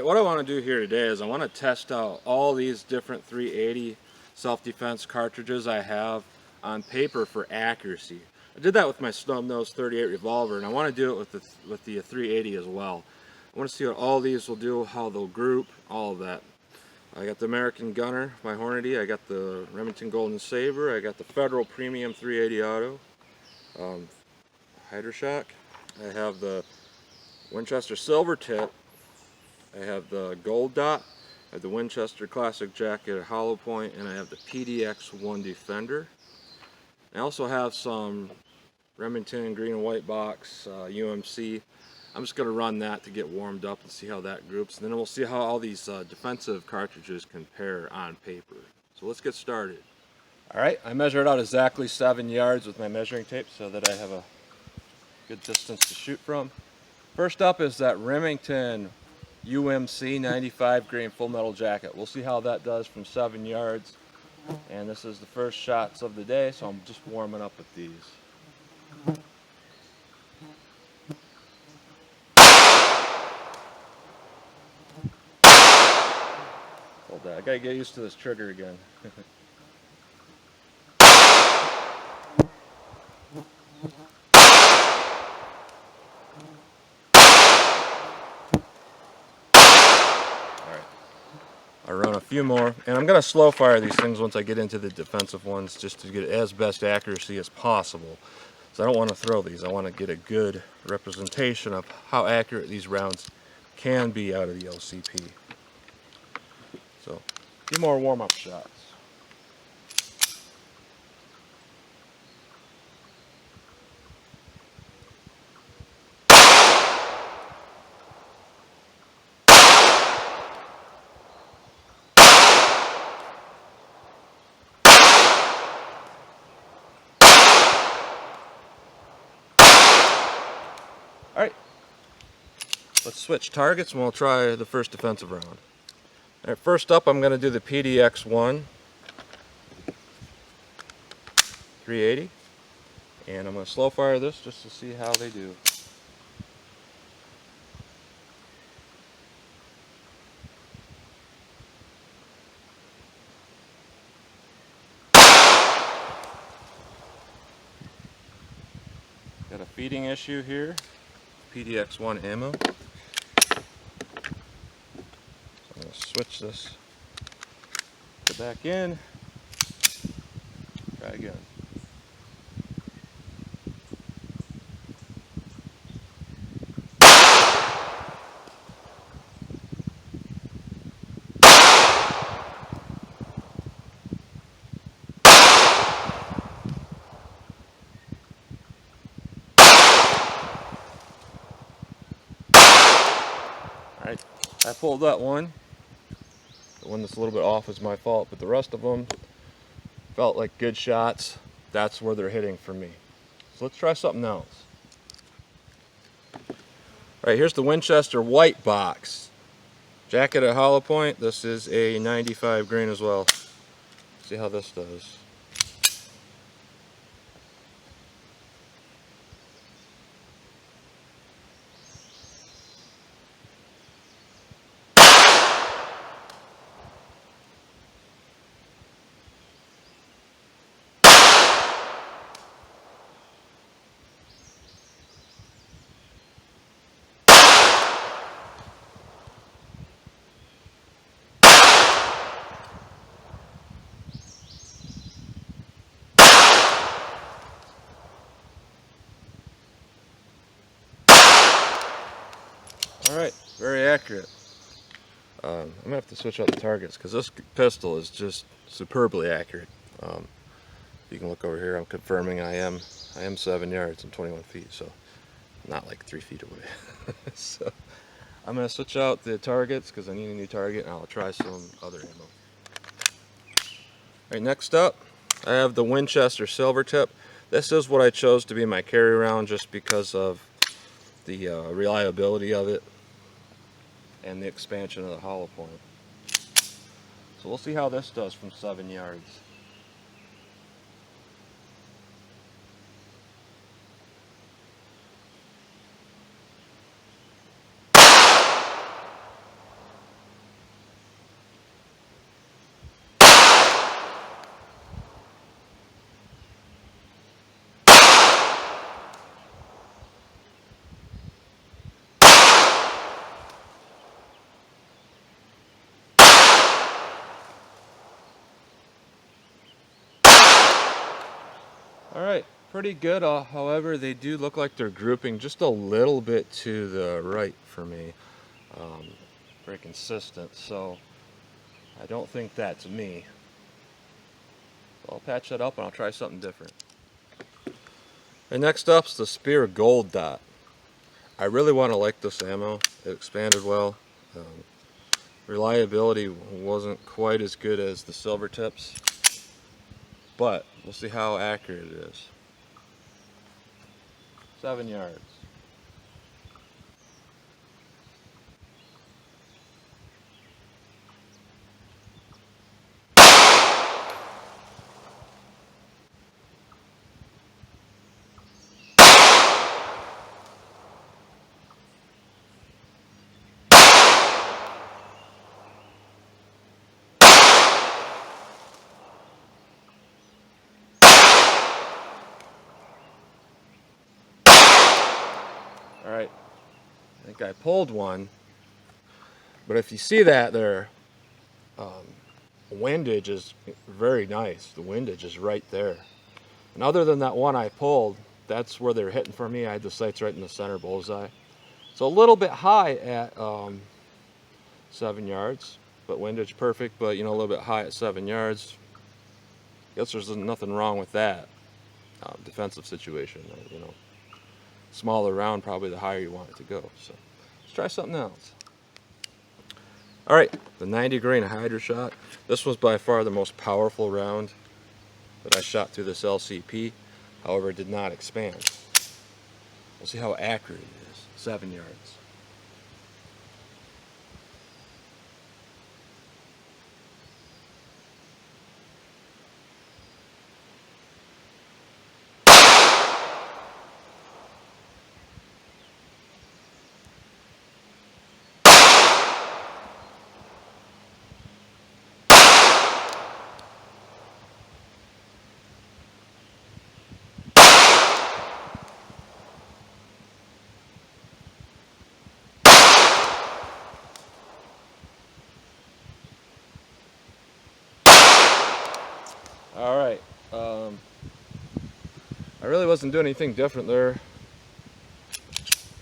Alright, what I want to do here today is I want to test out all these different 380 self-defense cartridges I have on paper for accuracy. I did that with my snub-nose 38 revolver, and I want to do it with the 380 as well. I want to see what all these will do, how they'll group, all of that. I got the American Gunner, my Hornady, I got the Remington Golden Saber, I got the Federal Premium 380 Auto, hydra-shok, I have the Winchester Silver Tip, I have the Gold Dot, I have the Winchester Classic Jacket Hollow Point, and I have the PDX-1 Defender. I also have some Remington green and white box UMC. I'm just going to run that to get warmed up and see how that groups, and then we'll see how all these defensive cartridges compare on paper. So let's get started. Alright, I measured out exactly 7 yards with my measuring tape so that I have a good distance to shoot from. First up is that Remington UMC 95 grain full metal jacket. We'll see how that does from 7 yards. And this is the first shots of the day, so I'm just warming up with these. Hold that. I gotta get used to this trigger again. I run a few more, and I'm going to slow fire these things once I get into the defensive ones just to get as best accuracy as possible. So I don't want to throw these. I want to get a good representation of how accurate these rounds can be out of the LCP. So a few more warm-up shots. Alright, let's switch targets and we'll try the first defensive round. Alright, first up I'm going to do the PDX-1 380, and I'm going to slow fire this just to see how they do. Got a feeding issue here. PDX-1 ammo. So I'm going to switch this back in. Try again. Alright, I pulled that one. The one that's a little bit off is my fault, but the rest of them felt like good shots. That's where they're hitting for me. So let's try something else. Alright, here's the Winchester white box. Jacket at hollow point. This is a 95 grain as well. See how this does. Alright, very accurate. I'm going to have to switch out the targets because this pistol is just superbly accurate. You can look over here, I'm confirming I am 7 yards and 21 feet, so not like 3 feet away. So I'm going to switch out the targets because I need a new target, and I'll try some other ammo. Alright, next up I have the Winchester Silver Tip. This is what I chose to be my carry round just because of the reliability of it and the expansion of the hollow point. So we'll see how this does from 7 yards. Alright, pretty good. However, they do look like they're grouping just a little bit to the right for me. Very consistent, so I don't think that's me. I'll patch that up and I'll try something different. And next up's the Spear Gold Dot. I really want to like this ammo. It expanded well. Reliability wasn't quite as good as the Silver Tips, but we'll see how accurate it is. 7 yards. Alright, I think I pulled one, but if you see that there, windage is very nice. The windage is right there. And other than that one I pulled, that's where they're hitting for me. I had the sights right in the center bullseye. So a little bit high at 7 yards, but windage perfect, but you know, a little bit high at 7 yards. Guess there's nothing wrong with that. Defensive situation, you know. Smaller round, probably the higher you want it to go. So let's try something else. Alright, the 90 grain hydra-shok. This was by far the most powerful round that I shot through this LCP. However, it did not expand. We'll see how accurate it is. 7 yards. Alright, I really wasn't doing anything different there.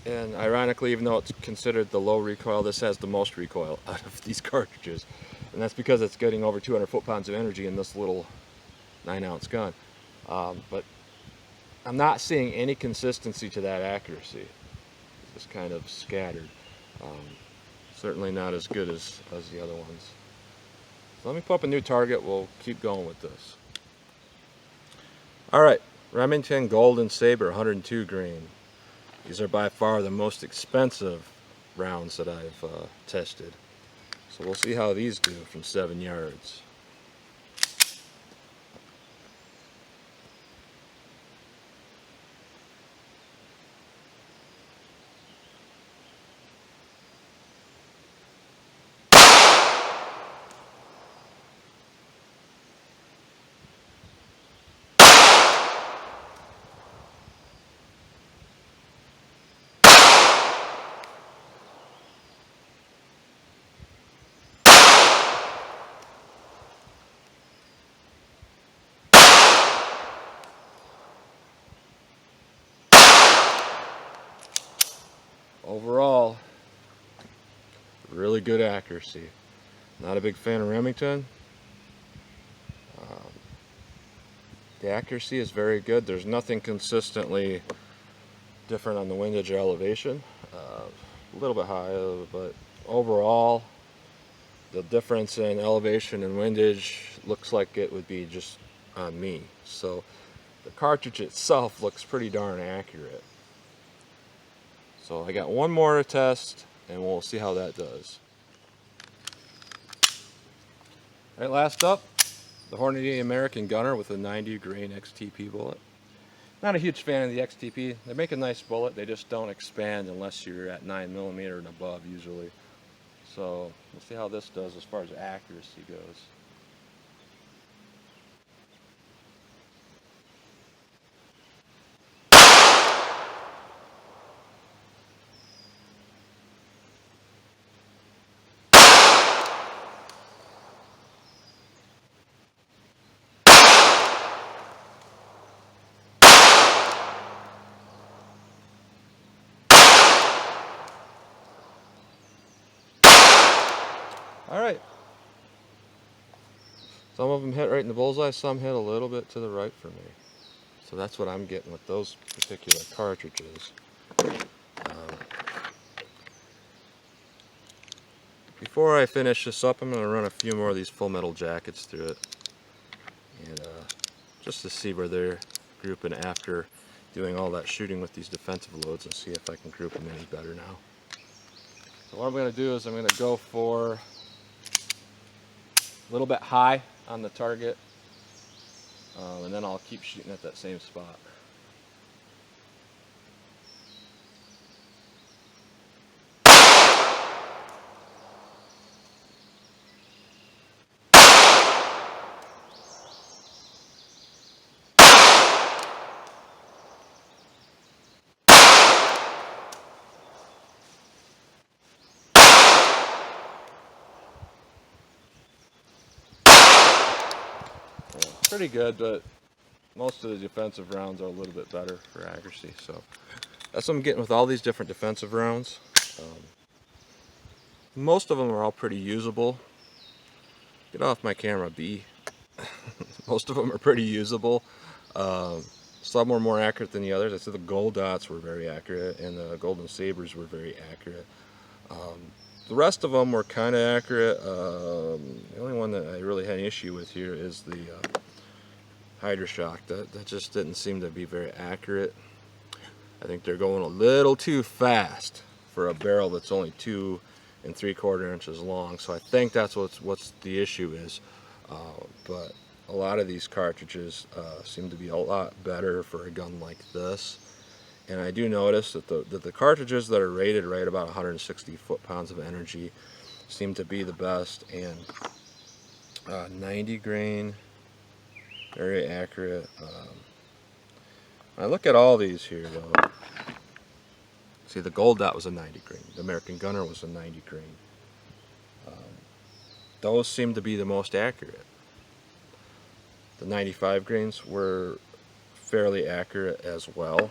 And ironically, even though it's considered the low recoil, this has the most recoil out of these cartridges. And that's because it's getting over 200 foot-pounds of energy in this little 9-ounce gun. But I'm not seeing any consistency to that accuracy. It's just kind of scattered. Certainly not as good as the other ones. So let me put up a new target. We'll keep going with this. Alright, Remington Golden Saber 102 grain. These are by far the most expensive rounds that I've tested. So we'll see how these do from 7 yards. Overall, really good accuracy. Not a big fan of Remington. The accuracy is very good. There's nothing consistently different on the windage or elevation. A little bit high, but overall, the difference in elevation and windage looks like it would be just on me. So the cartridge itself looks pretty darn accurate. So I got one more to test, and we'll see how that does. All right, last up, the Hornady American Gunner with a 90 grain XTP bullet. Not a huge fan of the XTP. They make a nice bullet, they just don't expand unless you're at 9mm and above usually. So we'll see how this does as far as accuracy goes. All right. Some of them hit right in the bullseye, some hit a little bit to the right for me. So that's what I'm getting with those particular cartridges. Before I finish this up, I'm going to run a few more of these full metal jackets through it. And just to see where they're grouping after doing all that shooting with these defensive loads, and see if I can group them any better now. So what I'm going to do is I'm going to go for a little bit high on the target, and then I'll keep shooting at that same spot. Yeah, pretty good, but most of the defensive rounds are a little bit better for accuracy. So that's what I'm getting with all these different defensive rounds. Most of them are all pretty usable. Get off my camera, B. Most of them are pretty usable. Some were more accurate than the others. I said the gold dots were very accurate, and the golden sabers were very accurate. The rest of them were kind of accurate. The only one that I really had an issue with here is the hydra-shok. That just didn't seem to be very accurate. I think they're going a little too fast for a barrel that's only 2 3/4 inches long. So I think that's what's the issue is. But a lot of these cartridges seem to be a lot better for a gun like this. And I do notice that the cartridges that are rated right about 160 foot-pounds of energy seem to be the best. And 90 grain, very accurate. When I look at all these here though, see the gold dot was a 90 grain, the American Gunner was a 90 grain. Those seem to be the most accurate. The 95 grains were fairly accurate as well.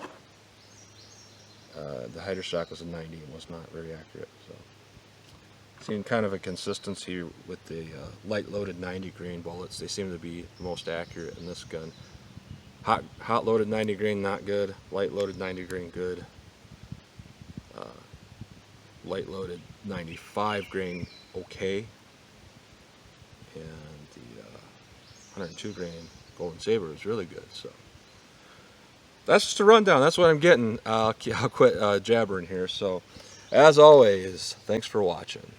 The hydra-shok was a 90 and was not very accurate. So, seeing kind of a consistency with the light-loaded 90 grain bullets. They seem to be the most accurate in this gun. Hot-loaded 90 grain not good. Light-loaded 90 grain good. Light-loaded 95 grain okay. And the 102 grain golden saber is really good. So that's just a rundown. That's what I'm getting. I'll quit jabbering here. So as always, thanks for watching.